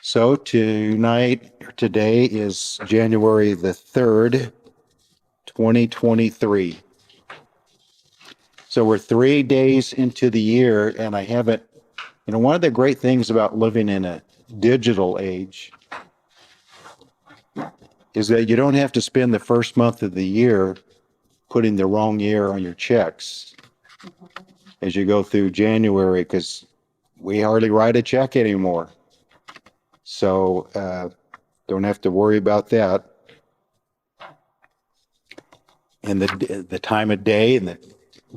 So today is January the 3rd, 2023. So we're 3 days into the year, and I haven't, one of the great things about living in a digital age is that you don't have to spend the first month of the year putting the wrong year on your checks as you go through January, because we hardly write a check anymore. So don't have to worry about that. And the time of day and the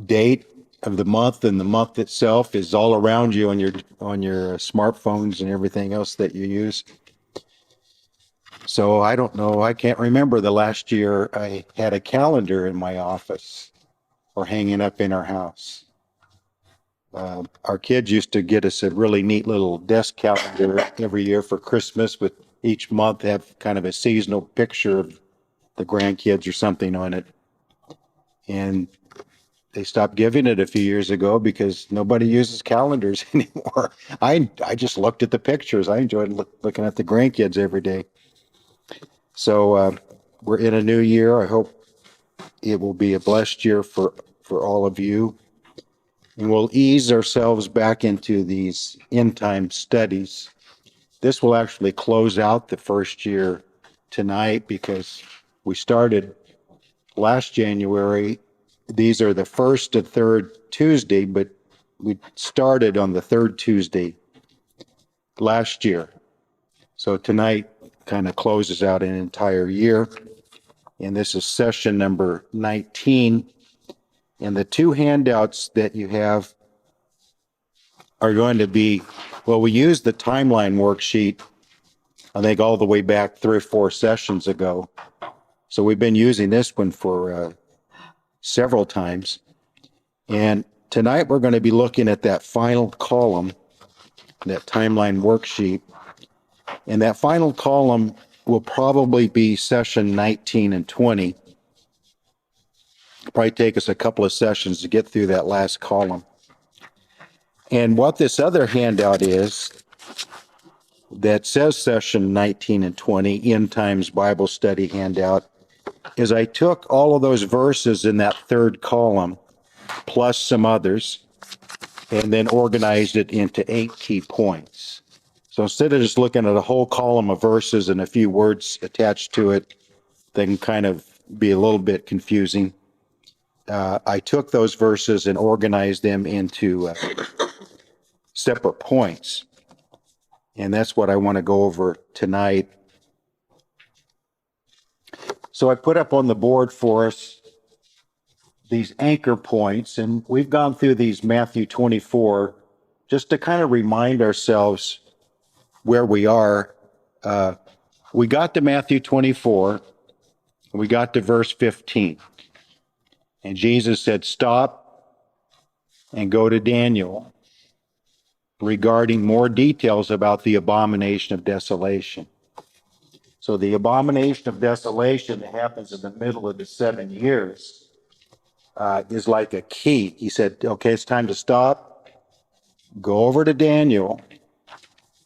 date of the month and the month itself is all around you on your smartphones and everything else that you use. So I don't know. I can't remember the last year I had a calendar in my office or hanging up in our house. Our kids used to get us a really neat little desk calendar every year for Christmas, with each month have kind of a seasonal picture of the grandkids or something on it. And they stopped giving it a few years ago because nobody uses calendars anymore. I just looked at the pictures. I enjoyed looking at the grandkids every day. So we're in a new year. I hope it will be a blessed year for all of you. And we'll ease ourselves back into these end time studies. This will actually close out the first year tonight because we started last January. These are the first and third Tuesday, but we started on the third Tuesday last year. So tonight kind of closes out an entire year. And this is session number 19. And the two handouts that you have are going to be, well, we used the timeline worksheet, I think all the way back 3 or 4 sessions ago. So we've been using this one for several times. And tonight we're going to be looking at that final column, that timeline worksheet. And that final column will probably be session 19 and 20. It'll probably take us a couple of sessions to get through that last column. And what this other handout is that says session 19 and 20, End Times Bible Study handout, is I took all of those verses in that third column, plus some others, and then organized it into 8 key points. So instead of just looking at a whole column of verses and a few words attached to it, they can kind of be a little bit confusing. I took those verses and organized them into separate points. And that's what I want to go over tonight. So I put up on the board for us these anchor points, and we've gone through these Matthew 24 just to kind of remind ourselves where we are. We got to Matthew 24, we got to verse 15, and Jesus said, stop and go to Daniel regarding more details about the abomination of desolation. So the abomination of desolation that happens in the middle of the 7 years is like a key. He said, okay, it's time to stop, go over to Daniel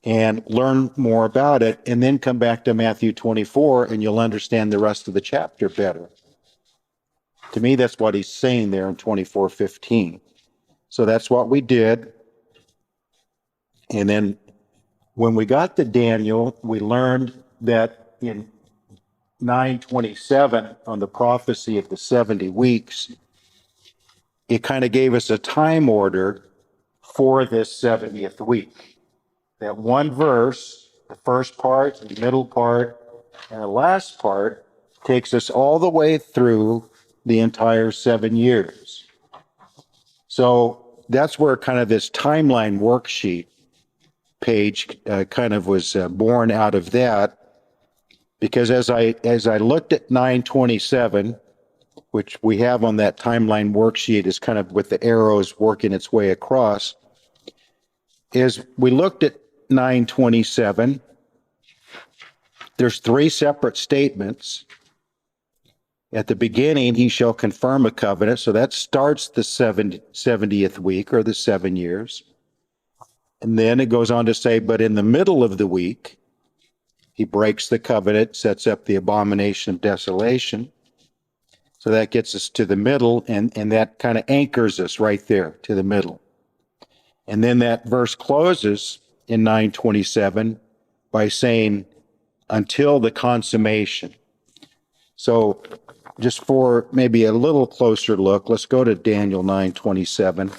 and learn more about it, and then come back to Matthew 24 and you'll understand the rest of the chapter better. To me, that's what he's saying there in 24:15. So that's what we did. And then when we got to Daniel, we learned that in 9:27, on the prophecy of the 70 weeks, it kind of gave us a time order for this 70th week. That one verse, the first part, the middle part, and the last part, takes us all the way through the entire 7 years. So that's where kind of this timeline worksheet page kind of was born out of that, because as I looked at 927, which we have on that timeline worksheet is kind of with the arrows working its way across, is we looked at 927, there's 3 separate statements. At the beginning, he shall confirm a covenant, so that starts the 70th week, or the 7 years. And then it goes on to say, but in the middle of the week, He breaks the covenant, sets up the abomination of desolation. So that gets us to the middle, and that kind of anchors us right there to the middle. And then that verse closes in 9:27 by saying, until the consummation. So just for maybe a little closer look, let's go to Daniel 9:27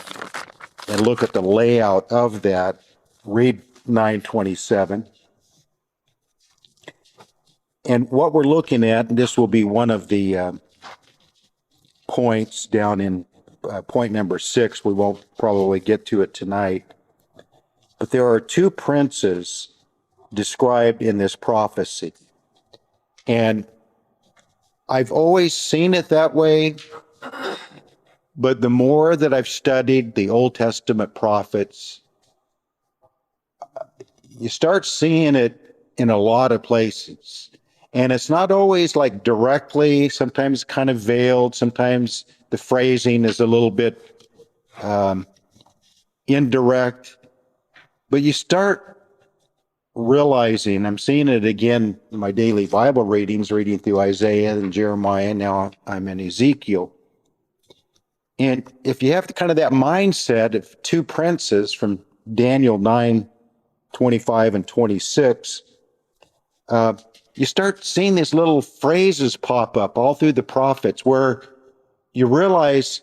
and look at the layout of that. Read 9:27. And what we're looking at, and this will be one of the points down in point number 6. We won't probably get to it tonight. But there are two princes described in this prophecy. And I've always seen it that way, but the more that I've studied the Old Testament prophets, you start seeing it in a lot of places. And it's not always like directly, sometimes kind of veiled, sometimes the phrasing is a little bit indirect, but you start realizing, I'm seeing it again in my daily Bible readings, reading through Isaiah and Jeremiah, now I'm in Ezekiel. And if you have kind of that mindset of two princes from Daniel 9:25 and 26, you start seeing these little phrases pop up all through the prophets where you realize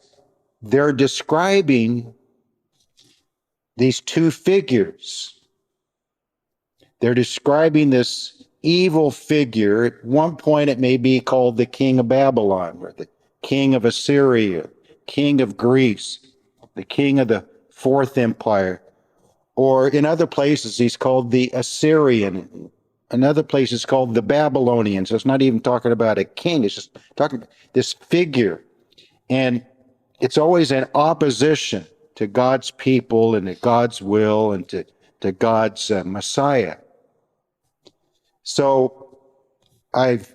they're describing these two figures. They're describing this evil figure. At one point, it may be called the king of Babylon, or the king of Assyria, king of Greece, the king of the Fourth Empire. Or in other places, he's called the Assyrian. In other places, called the Babylonian. So it's not even talking about a king. It's just talking about this figure. And it's always in opposition to God's people and to God's will and to God's Messiah. So I've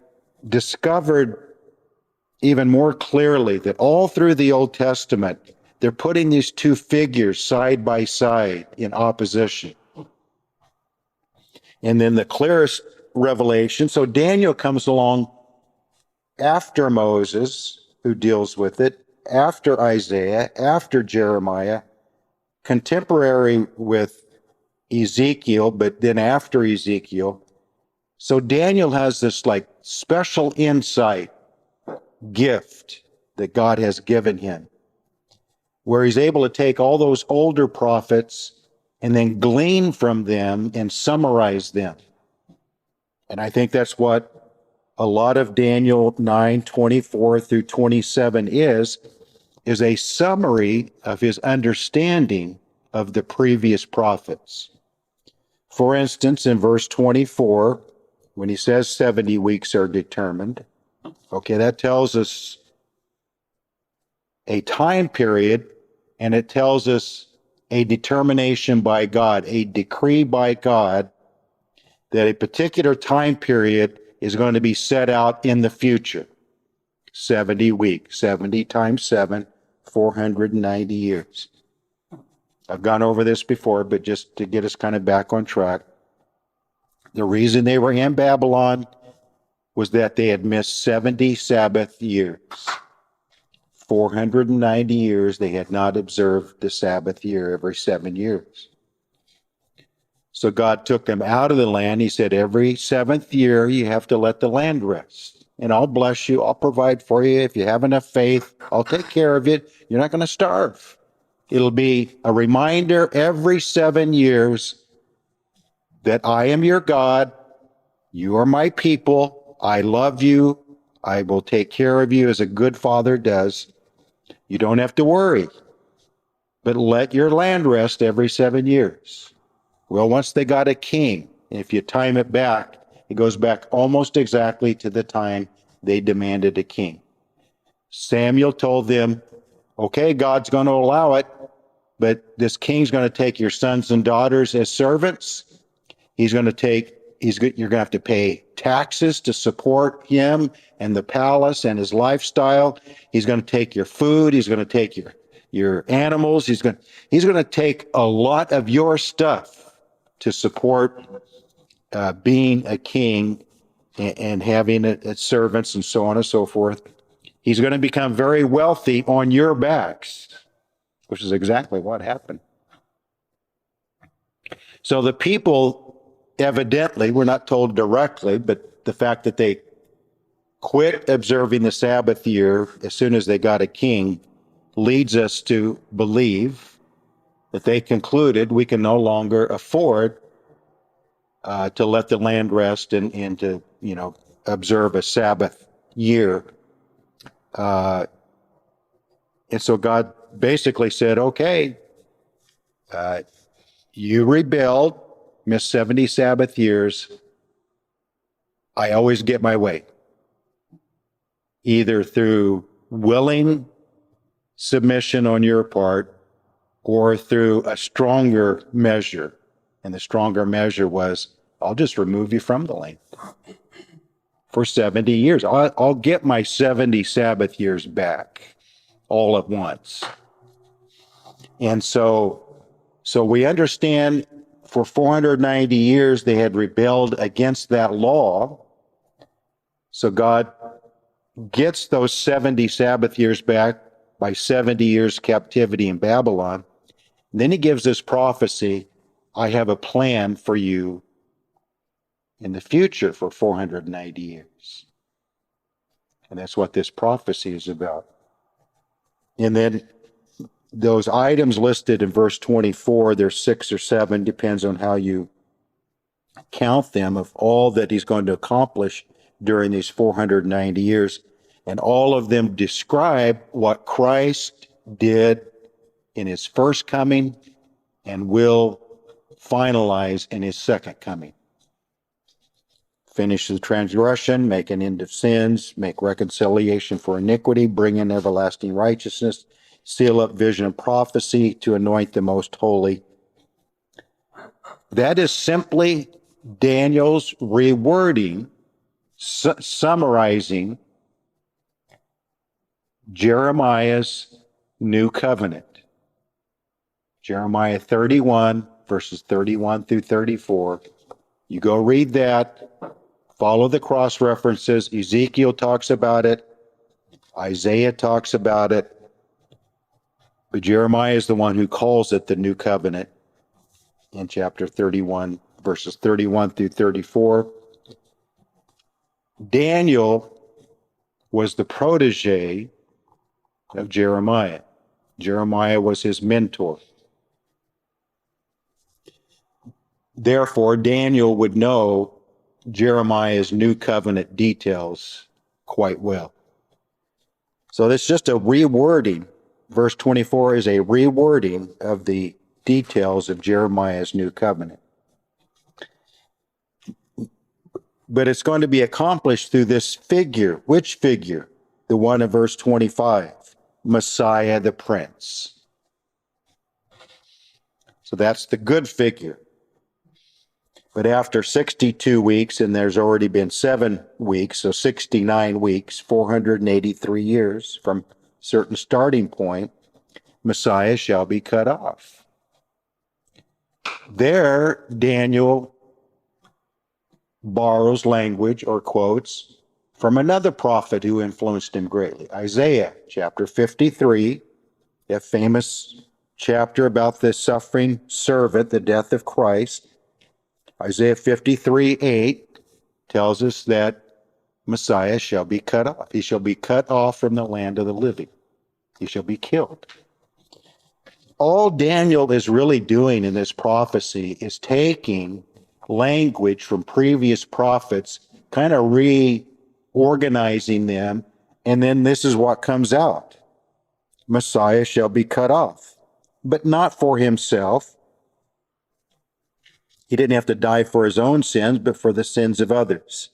discovered even more clearly that all through the Old Testament, they're putting these two figures side by side in opposition. And then the clearest revelation, so Daniel comes along after Moses, who deals with it, after Isaiah, after Jeremiah, contemporary with Ezekiel, but then after Ezekiel. So Daniel has this like special insight gift that God has given him, where he's able to take all those older prophets and then glean from them and summarize them. And I think that's what a lot of Daniel 9:24 through 27 is a summary of his understanding of the previous prophets. For instance, in verse 24, when he says 70 weeks are determined, okay, that tells us a time period, and it tells us a determination by God, a decree by God, that a particular time period is going to be set out in the future. 70 weeks, 70 times 7, 490 years. I've gone over this before, but just to get us kind of back on track, the reason they were in Babylon was that they had missed 70 Sabbath years. 490 years they had not observed the Sabbath year every 7 years. So God took them out of the land. He said, every 7th year you have to let the land rest. And I'll bless you. I'll provide for you. If you have enough faith, I'll take care of it. You're not going to starve. It'll be a reminder every 7 years that I am your God. You are my people. I love you. I will take care of you as a good father does. You don't have to worry, but let your land rest every 7 years. Well, once they got a king, if you time it back, it goes back almost exactly to the time they demanded a king. Samuel told them, okay, God's going to allow it, but this king's going to take your sons and daughters as servants. You're going to have to pay taxes to support him and the palace and his lifestyle. He's going to take your food. He's going to take your animals. He's going to take a lot of your stuff to support being a king and having servants and so on and so forth. He's going to become very wealthy on your backs, which is exactly what happened. So the people, evidently, we're not told directly, but the fact that they quit observing the Sabbath year as soon as they got a king leads us to believe that they concluded we can no longer afford to let the land rest and to, observe a Sabbath year. And so God basically said, okay, you rebelled, missed 70 Sabbath years. I always get my way, either through willing submission on your part or through a stronger measure. And the stronger measure was, I'll just remove you from the land for 70 years. I'll get my 70 Sabbath years back all at once. And so we understand for 490 years they had rebelled against that law. So God gets those 70 Sabbath years back by 70 years captivity in Babylon. And then he gives this prophecy, I have a plan for you in the future for 490 years. And that's what this prophecy is about. And then those items listed in verse 24, there's 6 or 7, depends on how you count them, of all that he's going to accomplish during these 490 years. And all of them describe what Christ did in his first coming and will finalize in his second coming. Finish the transgression, make an end of sins, make reconciliation for iniquity, bring in everlasting righteousness, seal up vision and prophecy, to anoint the most holy. That is simply Daniel's rewording, summarizing Jeremiah's new covenant. Jeremiah 31, verses 31 through 34. You go read that, follow the cross references. Ezekiel talks about it. Isaiah talks about it. But Jeremiah is the one who calls it the new covenant in chapter 31, verses 31 through 34. Daniel was the protege of Jeremiah. Jeremiah was his mentor. Therefore, Daniel would know Jeremiah's new covenant details quite well. So this is just a rewording. Verse 24 is a rewording of the details of Jeremiah's new covenant. But it's going to be accomplished through this figure. Which figure? The one in verse 25, Messiah the Prince. So that's the good figure. But after 62 weeks, and there's already been 7 weeks, so 69 weeks, 483 years from a certain starting point, Messiah shall be cut off. There, Daniel borrows language or quotes from another prophet who influenced him greatly, Isaiah chapter 53, a famous chapter about the suffering servant, the death of Christ. Isaiah 53:8 tells us that Messiah shall be cut off. He shall be cut off from the land of the living. He shall be killed. All Daniel is really doing in this prophecy is taking language from previous prophets, kind of reorganizing them, and then this is what comes out. Messiah shall be cut off, but not for himself. He didn't have to die for his own sins, but for the sins of others.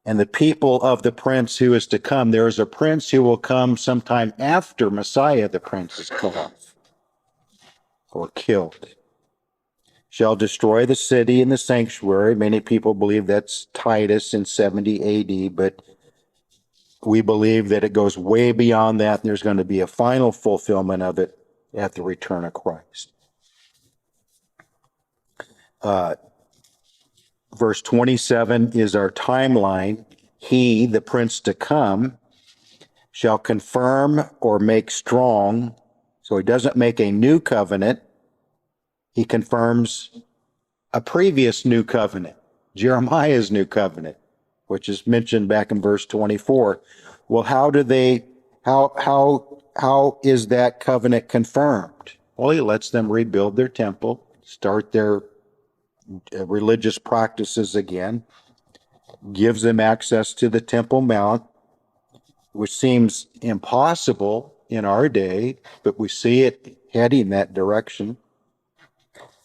And the people of the prince who is to come, there is a prince who will come sometime after Messiah, the prince, is cut off or killed, shall destroy the city and the sanctuary. Many people believe that's Titus in 70 AD, but we believe that it goes way beyond that, and there's going to be a final fulfillment of it at the return of Christ. Verse 27 is our timeline. He, the prince to come, shall confirm or make strong. So he doesn't make a new covenant. He confirms a previous new covenant, Jeremiah's new covenant, which is mentioned back in verse 24. Well, how is that covenant confirmed? Well, he lets them rebuild their temple, start their religious practices again, gives them access to the Temple Mount, which seems impossible in our day, but we see it heading that direction.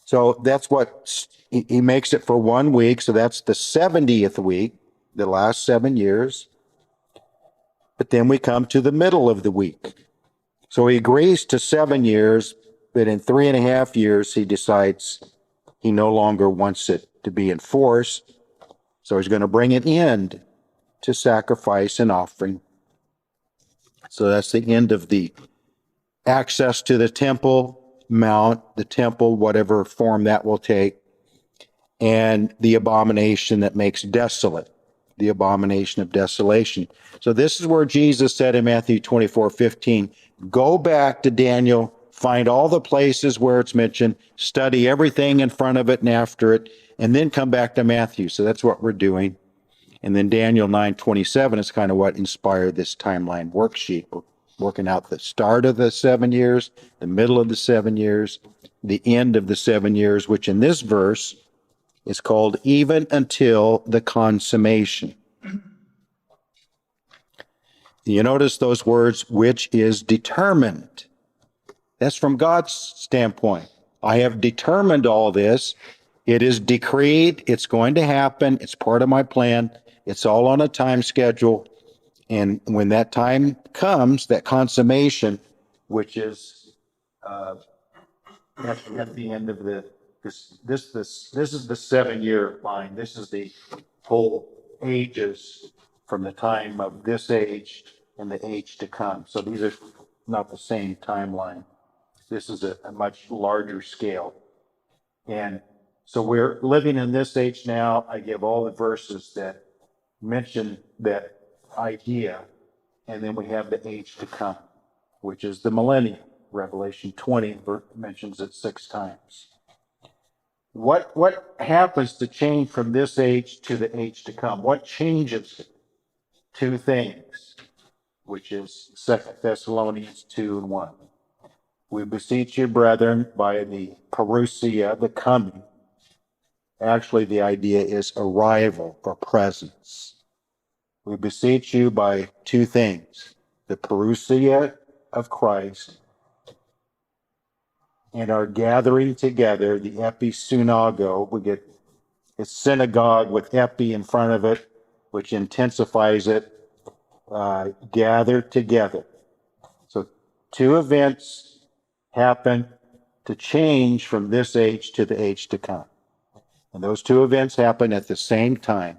So that's what he makes it for 1 week. So that's the 70th week, the last 7 years. But then we come to the middle of the week. So he agrees to 7 years, but in 3.5 years, he decides he no longer wants it to be enforced. So he's going to bring an end to sacrifice and offering. So that's the end of the access to the Temple Mount, the temple, whatever form that will take, and the abomination that makes desolate, the abomination of desolation. So this is where Jesus said in Matthew 24:15, go back to Daniel, find all the places where it's mentioned, study everything in front of it and after it, and then come back to Matthew. So that's what we're doing. And then Daniel 9:27 is kind of what inspired this timeline worksheet. We're working out the start of the 7 years, the middle of the 7 years, the end of the 7 years, which in this verse is called even until the consummation. You notice those words, which is determined. That's from God's standpoint. I have determined all this. It is decreed. It's going to happen. It's part of my plan. It's all on a time schedule. And when that time comes, that consummation, which is at the end of this is the 7 year line. This is the whole ages from the time of this age and the age to come. So these are not the same timeline. This is a much larger scale. And so we're living in this age now. I give all the verses that mention that idea. And then we have the age to come, which is the millennial. Revelation 20 mentions it 6 times. What happens to change from this age to the age to come? What changes it? 2 things, which is 2 Thessalonians 2:1. We beseech you, brethren, by the parousia, the coming. Actually, the idea is arrival or presence. We beseech you by 2 things, the parousia of Christ and our gathering together, the episunago. We get a synagogue with epi in front of it, which intensifies it, gather together. So 2 events happen to change from this age to the age to come. And those 2 events happen at the same time.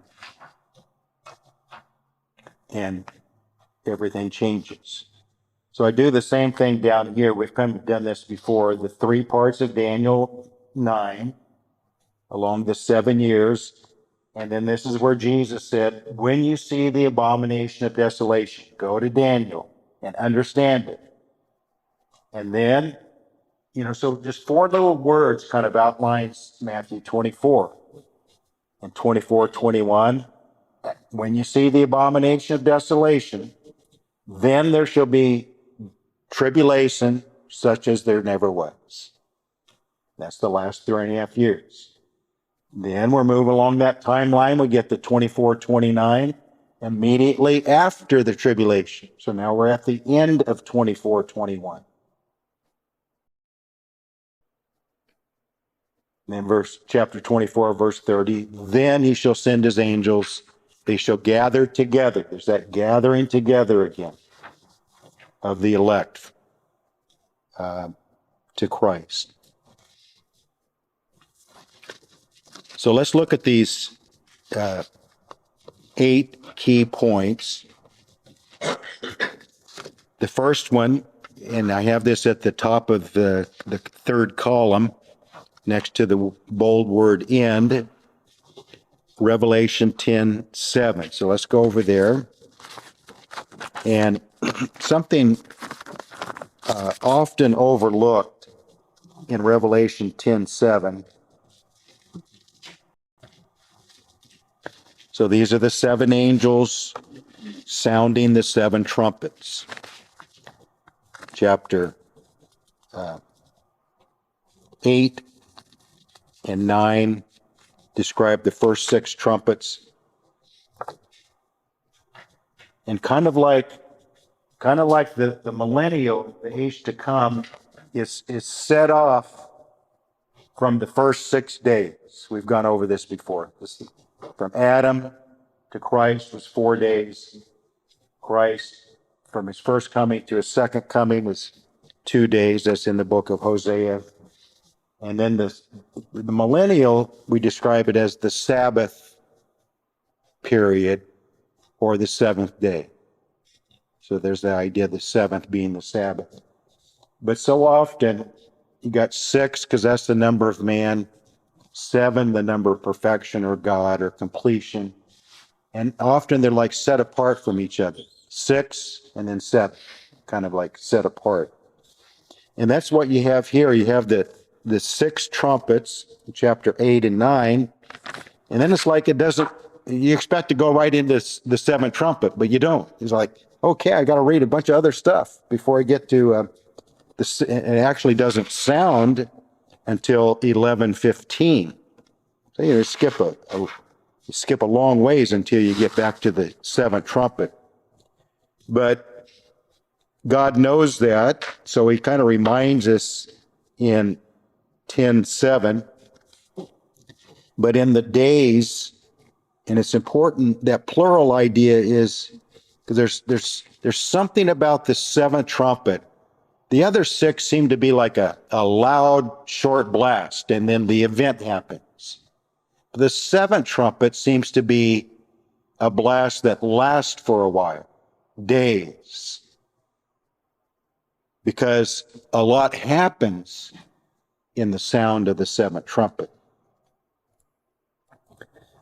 And everything changes. So I do the same thing down here. We've kind of done this before. The 3 parts of Daniel 9 along the 7 years. And then this is where Jesus said, when you see the abomination of desolation, go to Daniel and understand it. And then, so just 4 little words kind of outlines Matthew 24 and 24:21. When you see the abomination of desolation, then there shall be tribulation such as there never was. That's the last 3.5 years. Then we're moving along that timeline. We get to 24:29 immediately after the tribulation. So now we're at the end of 24:21. Then chapter 24, verse 30, then he shall send his angels. They shall gather together. There's that gathering together again of the elect to Christ. So let's look at these 8 key points. The first one, and I have this at the top of the 3rd column next to the bold word end. Revelation 10:7. So let's go over there. And something often overlooked in Revelation 10:7. So these are the seven angels sounding the seven trumpets. Chapter 8 and 9 describe the first six trumpets. And kind of like the millennial, the age to come, is set off from the first 6 days. We've gone over this before. From Adam to Christ was 4 days. Christ, from his first coming to his second coming, was 2 days. That's in the book of Hosea. And then the millennial, we describe it as the Sabbath period, or the seventh day. So there's the idea of the seventh being the Sabbath. But so often, you got 6 because that's the number of man, 7 the number of perfection or God or completion. And often they're like set apart from each other. 6 and then 7, kind of like set apart. And that's what you have here. You have the 6 trumpets, chapter 8 and 9. And then it's like it doesn't, you expect to go right into the 7th trumpet, but you don't. It's like, okay, I got to read a bunch of other stuff before I get to it actually doesn't sound until 11:15. So you skip a long ways until you get back to the 7th trumpet. But God knows that, so he kind of reminds us in 10:7. But in the days, and it's important, that plural idea is, because there's something about the 7th trumpet. The other 6 seem to be like a loud, short blast, and then the event happens. The 7th trumpet seems to be a blast that lasts for a while, days, because a lot happens in the sound of the 7th trumpet.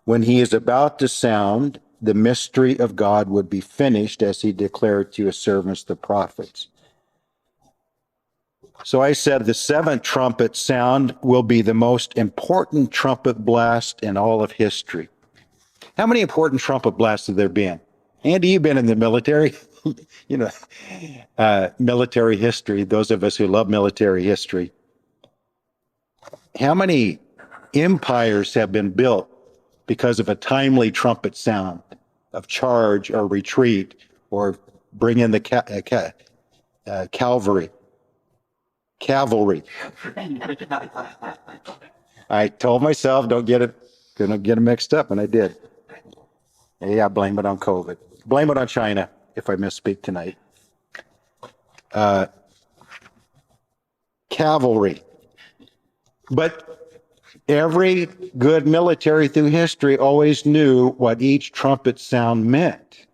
When he is about to sound, the mystery of God would be finished, as he declared to his servants, the prophets. So I said the 7th trumpet sound will be the most important trumpet blast in all of history. How many important trumpet blasts have there been? Andy, you've been in the military. Military history, those of us who love military history. How many empires have been built because of a timely trumpet sound of charge or retreat or bring in the cavalry? I told myself gonna get them mixed up, and I did. Yeah, blame it on COVID. Blame it on China if I misspeak tonight. Cavalry. But every good military through history always knew what each trumpet sound meant.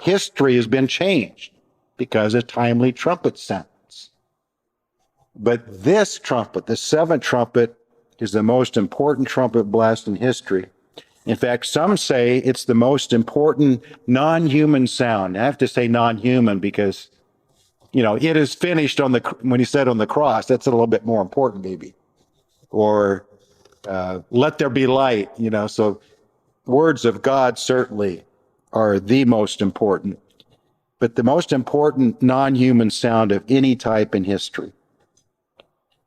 History has been changed because of timely trumpet sounds. But this trumpet, the 7th trumpet, is the most important trumpet blast in history. In fact, some say it's the most important non-human sound. I have to say non-human because, it is finished when he said on the cross. That's a little bit more important, maybe. Or let there be light, so words of God certainly are the most important, but the most important non-human sound of any type in history,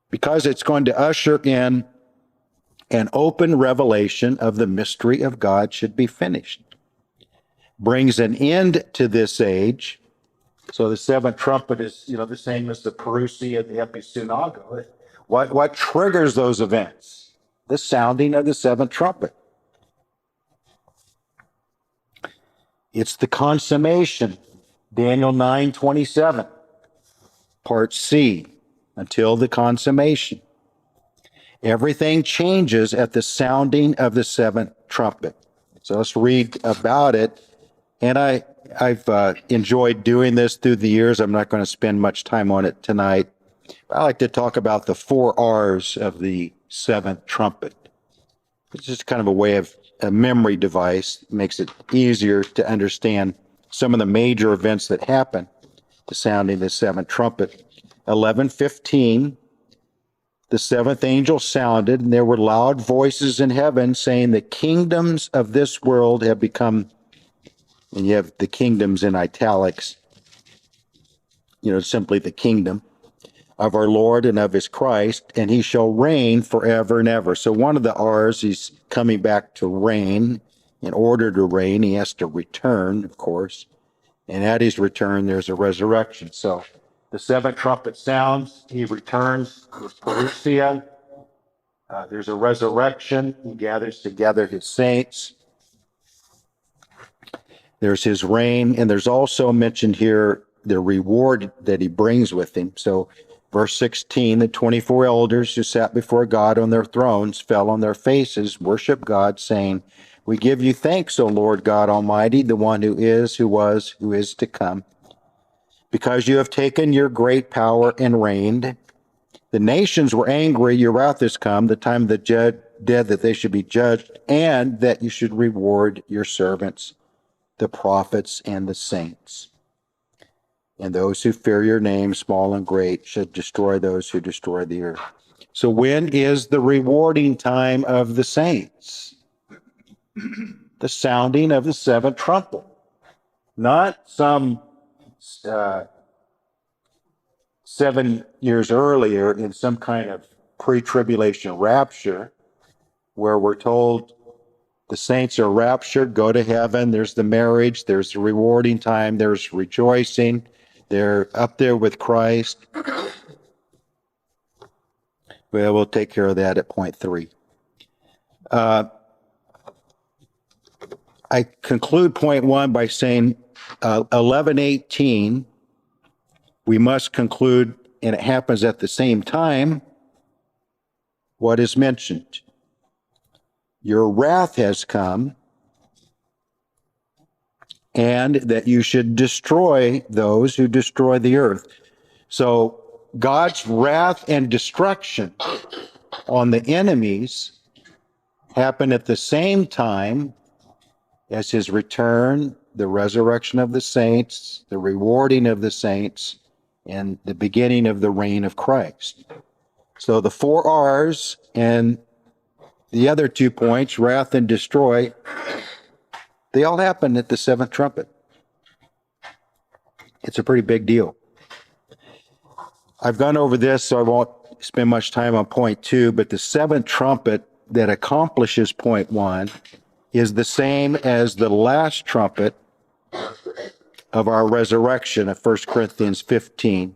because it's going to usher in an open revelation of the mystery of God should be finished. Brings an end to this age. So the 7th trumpet is, the same as the parousia and the episunago. What triggers those events? The sounding of the 7th trumpet. It's the consummation. Daniel 9:27, part C, until the consummation. Everything changes at the sounding of the 7th trumpet. So let's read about it. And I've enjoyed doing this through the years. I'm not going to spend much time on it tonight. I like to talk about the 4 R's of the 7th trumpet. It's just kind of a way of a memory device, makes it easier to understand some of the major events that happen, the sounding the seventh trumpet. 11:15, the seventh angel sounded, and there were loud voices in heaven saying, the kingdoms of this world have become, and you have the kingdoms in italics, simply the kingdom of our Lord and of his Christ, and he shall reign forever and ever. So one of the R's, he's coming back to reign. In order to reign, he has to return, of course. And at his return, there's a resurrection. So the seventh trumpet sounds, he returns, there's parousia, there's a resurrection, he gathers together his saints. There's his reign, and there's also mentioned here the reward that he brings with him. So verse 16, the 24 elders who sat before God on their thrones fell on their faces, worship God, saying, we give you thanks, O Lord God Almighty, the one who is, who was, who is to come, because you have taken your great power and reigned. The nations were angry, your wrath has come, the time of the dead that they should be judged, and that you should reward your servants, the prophets and the saints. And those who fear your name, small and great, should destroy those who destroy the earth. So when is the rewarding time of the saints? The sounding of the seventh trumpet. Not some 7 years earlier in some kind of pre-tribulation rapture, where we're told the saints are raptured, go to heaven, there's the marriage, there's the rewarding time, there's rejoicing, they're up there with Christ. Well, we'll take care of that at point 3. I conclude point 1 by saying 11:18, we must conclude, and it happens at the same time, what is mentioned. Your wrath has come, and that you should destroy those who destroy the earth. So God's wrath and destruction on the enemies happen at the same time as his return, the resurrection of the saints, the rewarding of the saints, and the beginning of the reign of Christ. So the 4 R's and the other 2 points, wrath and destroy, they all happen at the seventh trumpet. It's a pretty big deal. I've gone over this, so I won't spend much time on point 2, but the seventh trumpet that accomplishes point 1 is the same as the last trumpet of our resurrection of 1 Corinthians 15,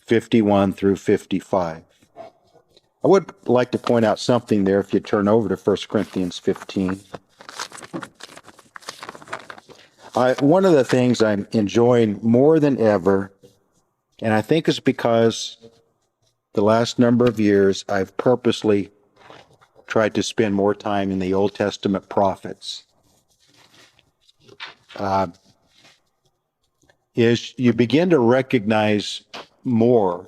51 through 55. I would like to point out something there if you turn over to 1 Corinthians 15. One of the things I'm enjoying more than ever, and I think it's because the last number of years I've purposely tried to spend more time in the Old Testament prophets, is you begin to recognize more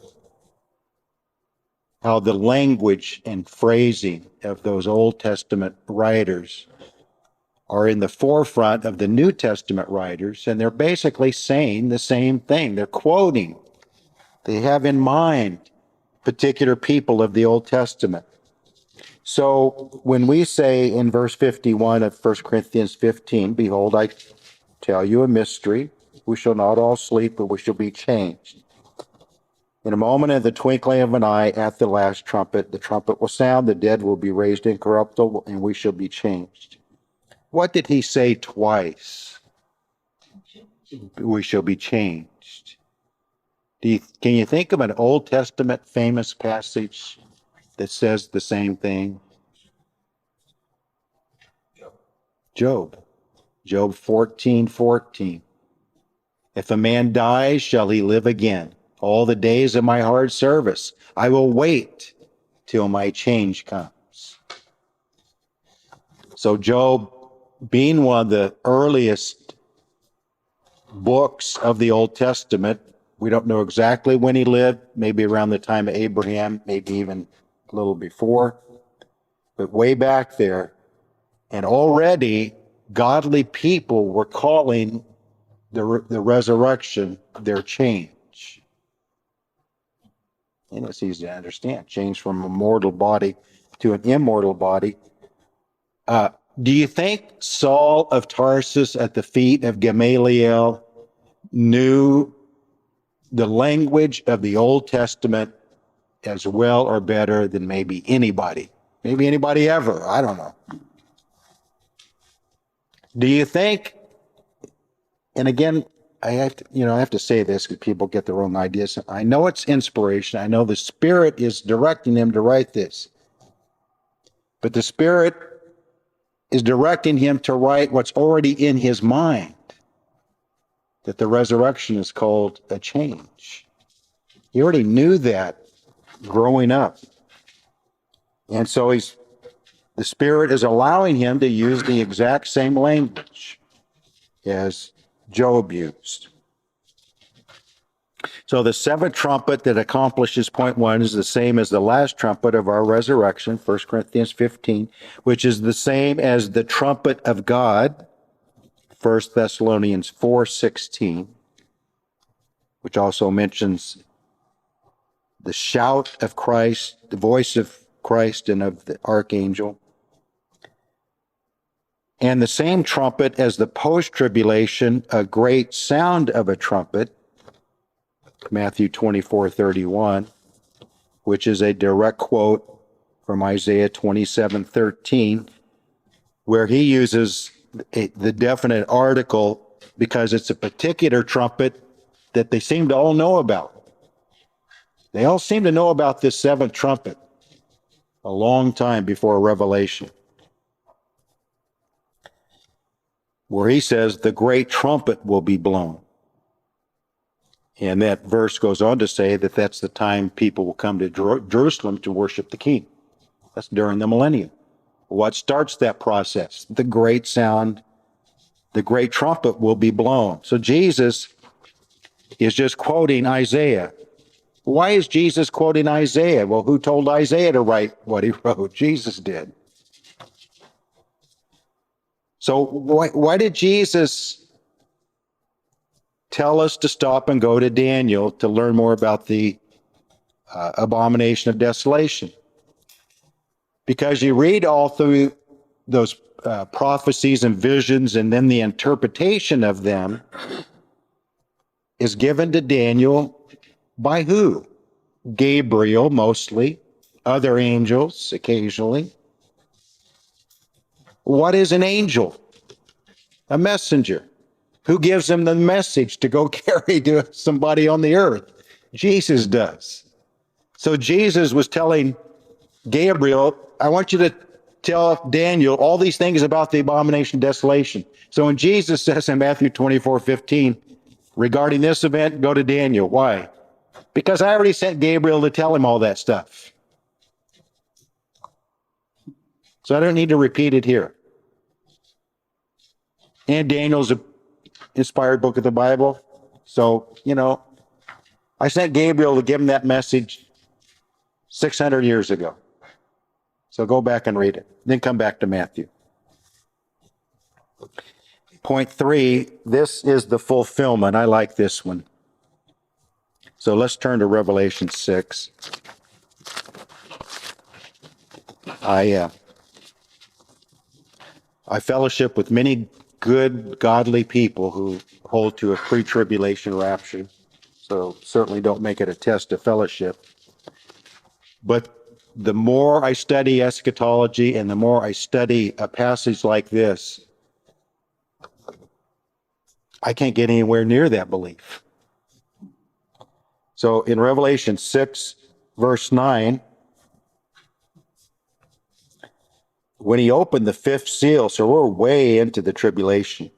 how the language and phrasing of those Old Testament writers are in the forefront of the New Testament writers, and they're basically saying the same thing. They're quoting. They have in mind particular people of the Old Testament. So when we say in verse 51 of 1 Corinthians 15, behold, I tell you a mystery. We shall not all sleep, but we shall be changed. In a moment, in the twinkling of an eye, at the last trumpet, the trumpet will sound, the dead will be raised incorruptible, and we shall be changed. What did he say twice? We shall be changed. Can you think of an Old Testament famous passage that says the same thing? Job 14:14. If a man dies, shall he live again? All the days of my hard service, I will wait till my change comes. So Job, being one of the earliest books of the Old Testament, we don't know exactly when he lived, maybe around the time of Abraham, maybe even a little before, but way back there, And already godly people were calling the resurrection their change. And it's easy to understand. Change from a mortal body to an immortal body. Do you think Saul of Tarsus at the feet of Gamaliel knew the language of the Old Testament as well or better than maybe anybody? Maybe anybody ever. I don't know. Do you think, and again, I have to say this because people get the wrong ideas. I know it's inspiration. I know the Spirit is directing him to write this. But the Spirit is directing him to write what's already in his mind, that the resurrection is called a change. He already knew that growing up. And so the Spirit is allowing him to use the exact same language as Job used. So the seventh trumpet that accomplishes point 1 is the same as the last trumpet of our resurrection, 1 Corinthians 15, which is the same as the trumpet of God, 1 Thessalonians 4:16, which also mentions the shout of Christ, the voice of Christ and of the archangel. And the same trumpet as the post-tribulation, a great sound of a trumpet, Matthew 24:31, which is a direct quote from Isaiah 27:13, where he uses the definite article because it's a particular trumpet that they seem to all know about. They all seem to know about this seventh trumpet a long time before Revelation, where he says the great trumpet will be blown. And that verse goes on to say that that's the time people will come to Jerusalem to worship the King. That's during the Millennial. What starts that process? The great sound, the great trumpet will be blown. So Jesus is just quoting Isaiah. Why is Jesus quoting Isaiah? Well, who told Isaiah to write what he wrote? Jesus did. So why did Jesus tell us to stop and go to Daniel to learn more about the abomination of desolation? Because you read all through those prophecies and visions, and then the interpretation of them is given to Daniel by who? Gabriel, mostly, other angels occasionally. What is an angel? A messenger. Who gives him the message to go carry to somebody on the earth? Jesus does. So Jesus was telling Gabriel, I want you to tell Daniel all these things about the abomination of desolation. So when Jesus says in Matthew 24:15, regarding this event, go to Daniel. Why? Because I already sent Gabriel to tell him all that stuff. So I don't need to repeat it here. And Daniel's an inspired book of the Bible. So, I sent Gabriel to give him that message 600 years ago. So go back and read it. Then come back to Matthew. Point 3, this is the fulfillment. I like this one. So let's turn to Revelation 6. I fellowship with many good, godly people who hold to a pre-tribulation rapture. So certainly don't make it a test of fellowship. But the more I study eschatology and the more I study a passage like this, I can't get anywhere near that belief. So in Revelation 6, verse 9, when he opened the fifth seal, so we're way into the tribulation,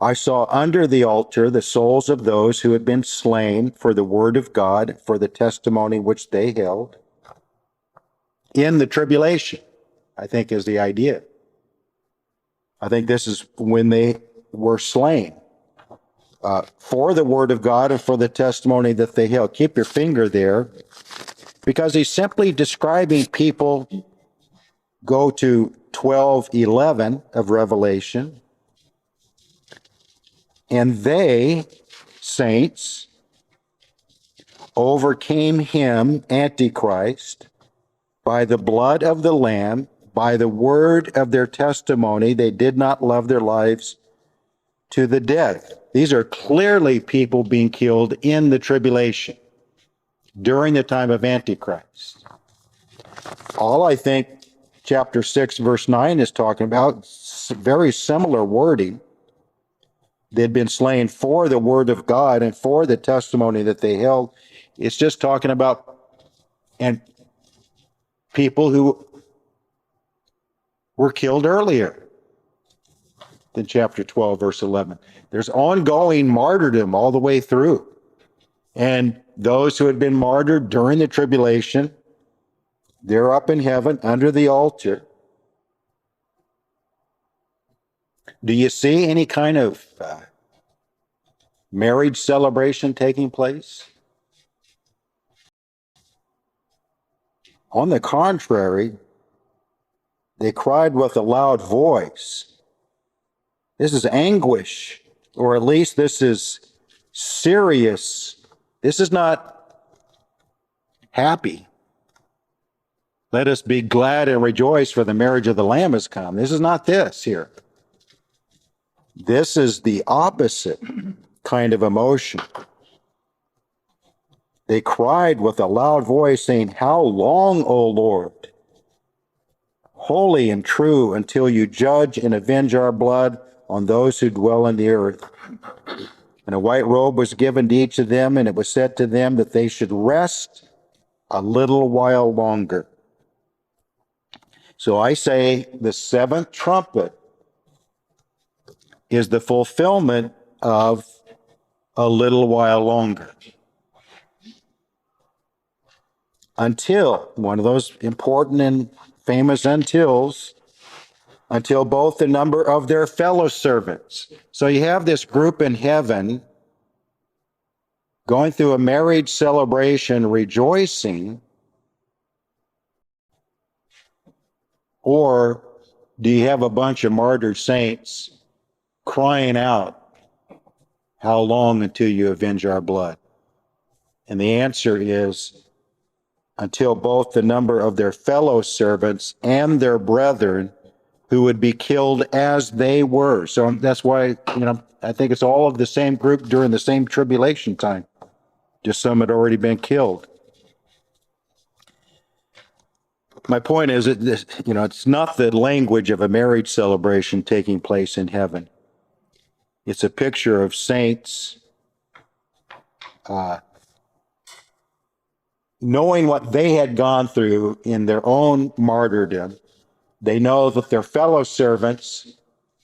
I saw under the altar the souls of those who had been slain for the word of God, for the testimony which they held. In the tribulation, I think is the idea. I think this is when they were slain for the word of God and for the testimony that they held. Keep your finger there, because he's simply describing people go to 12:11 of Revelation. And they, saints, overcame him, Antichrist, by the blood of the Lamb, by the word of their testimony. They did not love their lives to the death. These are clearly people being killed in the tribulation during the time of Antichrist. All I think chapter 6, verse 9 is talking about, very similar wording. They'd been slain for the word of God and for the testimony that they held. It's just talking about and people who were killed earlier than chapter 12, verse 11. There's ongoing martyrdom all the way through. And those who had been martyred during the tribulation, they're up in heaven under the altar. Do you see any kind of marriage celebration taking place? On the contrary, they cried with a loud voice. This is anguish, or at least this is serious. This is not happy. Let us be glad and rejoice, for the marriage of the Lamb has come. This is not this here. This is the opposite kind of emotion. They cried with a loud voice, saying, "How long, O Lord, holy and true, until you judge and avenge our blood on those who dwell on the earth?" And a white robe was given to each of them, and it was said to them that they should rest a little while longer. So I say the seventh trumpet is the fulfillment of a little while longer. Until, one of those important and famous untils, until both the number of their fellow servants. So you have this group in heaven going through a marriage celebration, rejoicing, or do you have a bunch of martyred saints crying out, "How long until you avenge our blood?" And the answer is, until both the number of their fellow servants and their brethren who would be killed as they were. So that's why, I think it's all of the same group during the same tribulation time. Just some had already been killed. My point is that this, it's not the language of a marriage celebration taking place in heaven. It's a picture of saints knowing what they had gone through in their own martyrdom. They know that their fellow servants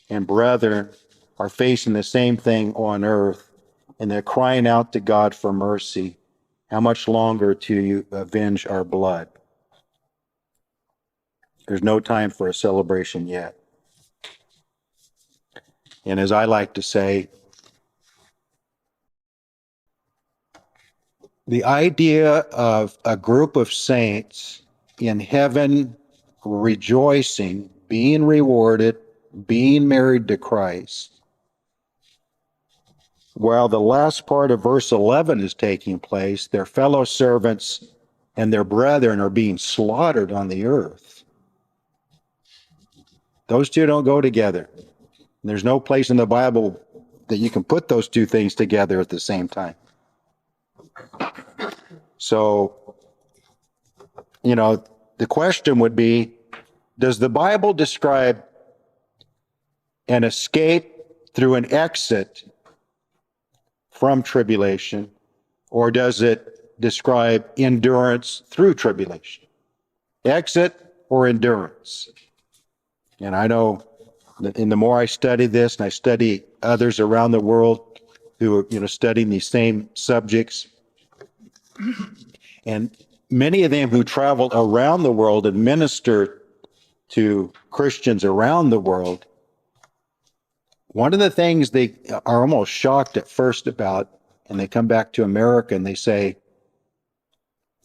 and brethren are facing the same thing on earth, and they're crying out to God for mercy. How much longer till you avenge our blood? There's no time for a celebration yet. And as I like to say, the idea of a group of saints in heaven rejoicing, being rewarded, being married to Christ, while the last part of verse 11 is taking place, their fellow servants and their brethren are being slaughtered on the earth. Those two don't go together. There's no place in the Bible that you can put those two things together at the same time. So, the question would be, does the Bible describe an escape through an exit from tribulation, or does it describe endurance through tribulation? Exit or endurance? And I know that the more I study this, and I study others around the world who are, studying these same subjects, and many of them who travel around the world and minister to Christians around the world, one of the things they are almost shocked at first about, and they come back to America and they say,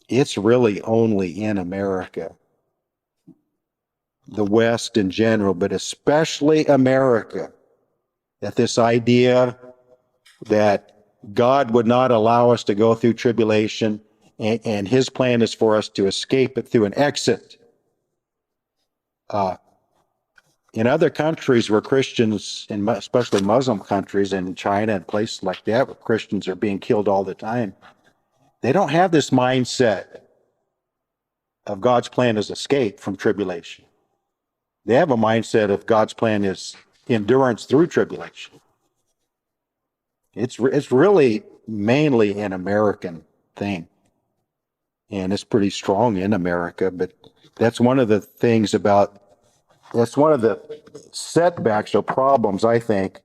it's really only in America the West in general, but especially America, that this idea that God would not allow us to go through tribulation, and his plan is for us to escape it through an exit. In other countries where Christians, especially Muslim countries in China and places like that, where Christians are being killed all the time, they don't have this mindset of God's plan is escape from tribulation. They have a mindset of God's plan is endurance through tribulation. It's really mainly an American thing, and it's pretty strong in America. But that's one of the setbacks or problems, I think,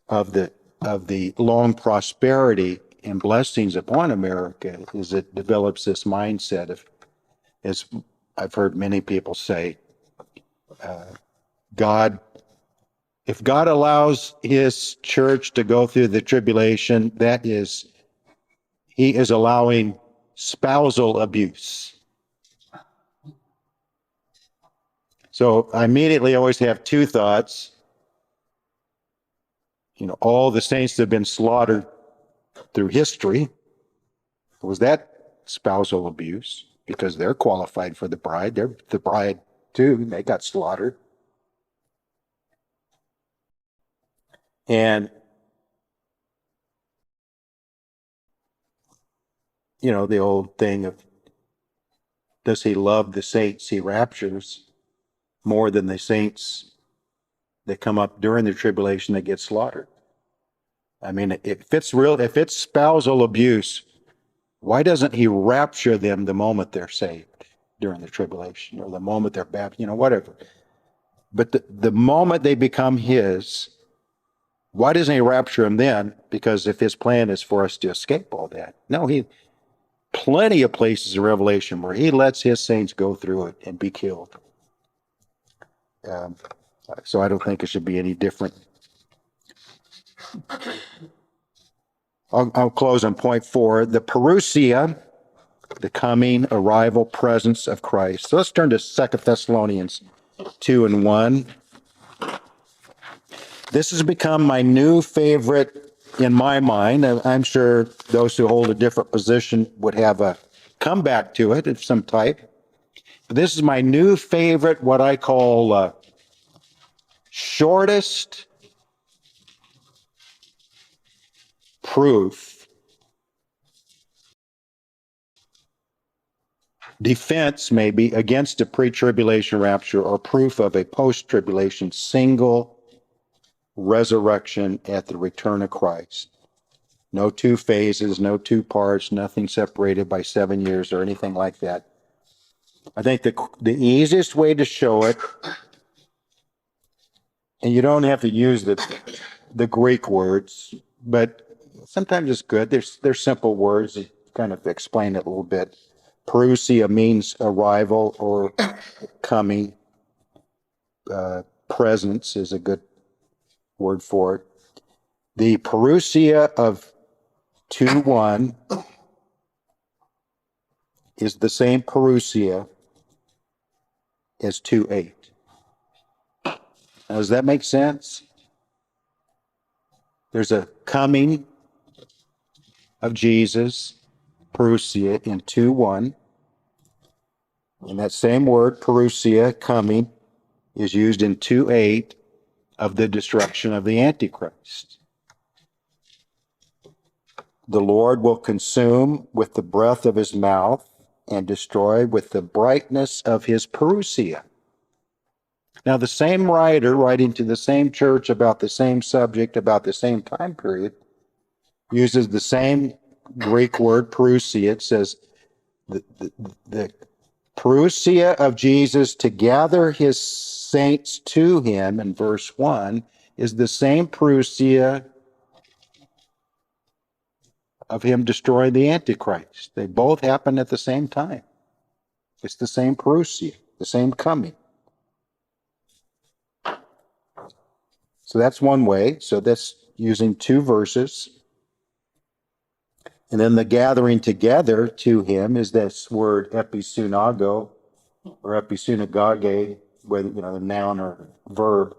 of the long prosperity and blessings upon America, is it develops this mindset of, as I've heard many people say, God, if God allows his church to go through the tribulation, that is, he is allowing spousal abuse. So I immediately always have two thoughts. All the saints that have been slaughtered through history, was that spousal abuse? Because they're qualified for the bride. They're the bride too. They got slaughtered. And, the old thing of, does he love the saints he raptures more than the saints that come up during the tribulation that get slaughtered? I mean, if it's spousal abuse, why doesn't he rapture them the moment they're saved during the tribulation, or the moment they're baptized, whatever? But the moment they become his, why doesn't he rapture them then? Because if his plan is for us to escape all that. No, plenty of places in Revelation where he lets his saints go through it and be killed. So I don't think it should be any different. I'll close on point 4, the parousia, the coming, arrival, presence of Christ. So let's turn to 2 Thessalonians 2:1. This has become my new favorite in my mind. I'm sure those who hold a different position would have a comeback to it of some type. But this is my new favorite, what I call shortest proof, defense maybe, against a pre-tribulation rapture, or proof of a post-tribulation single resurrection at the return of Christ. No two phases, no two parts, nothing separated by 7 years or anything like that. I think the easiest way to show it, and you don't have to use the Greek words, but sometimes it's good. There's simple words that kind of explain it a little bit. Parousia means arrival or coming. Presence is a good word for it. The parousia of 2:1 is the same parousia as 2:8. Now, does that make sense? There's a coming of Jesus, parousia, in 2:1. And that same word, parousia, coming, is used in 2:8 of the destruction of the Antichrist. The Lord will consume with the breath of his mouth and destroy with the brightness of his parousia. Now, the same writer, writing to the same church about the same subject, about the same time period, uses the same Greek word, parousia. It says the parousia of Jesus to gather his saints to him, in verse 1, is the same parousia of him destroying the Antichrist. They both happen at the same time. It's the same parousia, the same coming. So that's one way. So that's using two verses. And then the gathering together to him is this word episunago, or episunagage, whether, the noun or verb.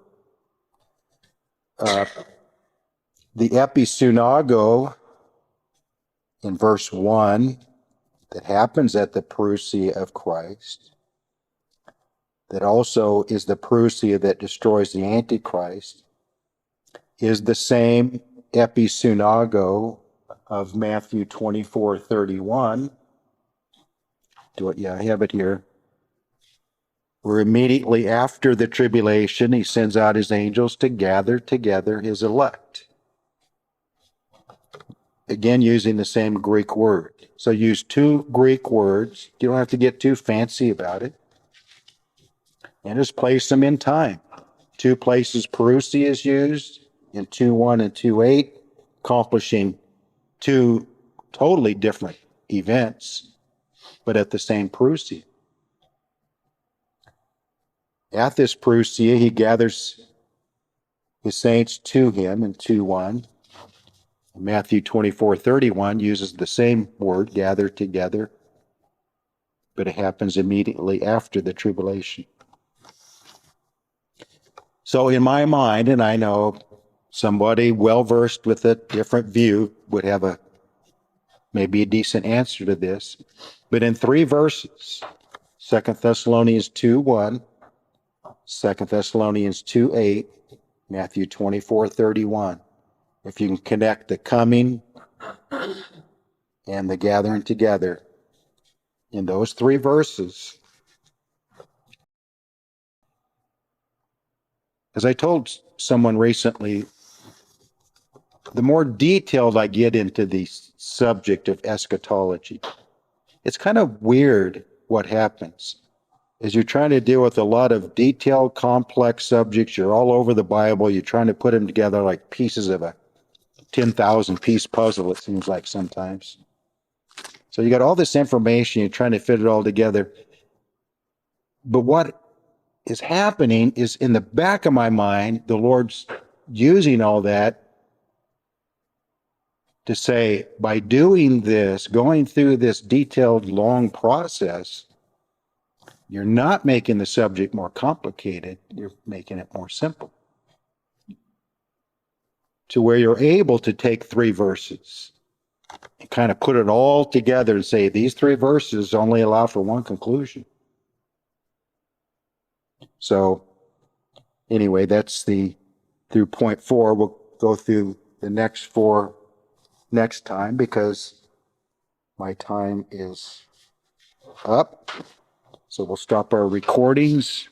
The episunago in verse 1 that happens at the parousia of Christ, that also is the parousia that destroys the Antichrist, is the same episunago of Matthew 24:31. I have it here. Where immediately after the tribulation, he sends out his angels to gather together his elect. Again, using the same Greek word. So use two Greek words. You don't have to get too fancy about it. And just place them in time. Two places parousia is used in 2:1 and 2:8, accomplishing two totally different events, but at the same parousia. At this parousia, he gathers his saints to him in 2:1. Matthew 24:31 uses the same word, gather together, but it happens immediately after the tribulation. So in my mind, and I know somebody well-versed with a different view would have maybe a decent answer to this, but in 3 verses, 2 Thessalonians 2:1, 2 Thessalonians 2:8, Matthew 24:31, if you can connect the coming and the gathering together in those 3 verses. As I told someone recently, the more detailed I get into the subject of eschatology, it's kind of weird what happens. As you're trying to deal with a lot of detailed, complex subjects, you're all over the Bible, you're trying to put them together like pieces of a 10,000 piece puzzle, it seems like sometimes. So you got all this information, you're trying to fit it all together. But what is happening is in the back of my mind, the Lord's using all that to say, by doing this, going through this detailed, long process, you're not making the subject more complicated, you're making it more simple. To where you're able to take 3 verses and kind of put it all together and say, these 3 verses only allow for one conclusion. So anyway, that's through point 4. We'll go through the next 4 next time because my time is up. So we'll stop our recordings.